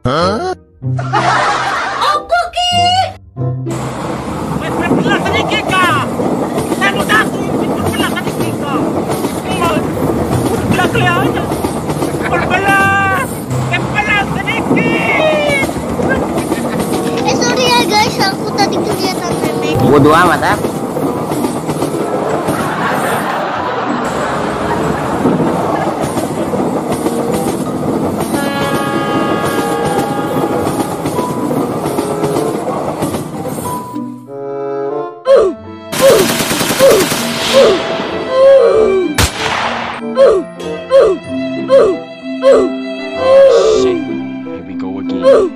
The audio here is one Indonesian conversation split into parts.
Hah? Apa ki? Berbelah sedikit kak. Saya mau jatuh. Berbelah sedikit kak. Berbelah kelihatan. Berbelah sedikit. Sorry ya guys, aku tadi kelihatan memek. Bodoh amat ah. Shit, here we go again.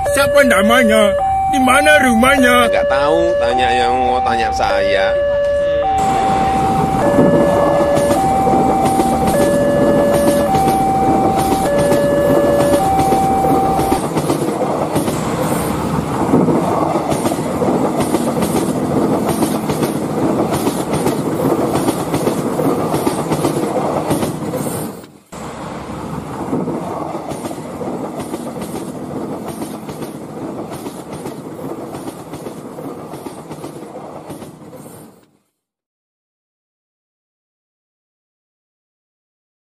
Siapa namanya? Di mana rumahnya? Nggak tahu, tanya yang mau tanya saya.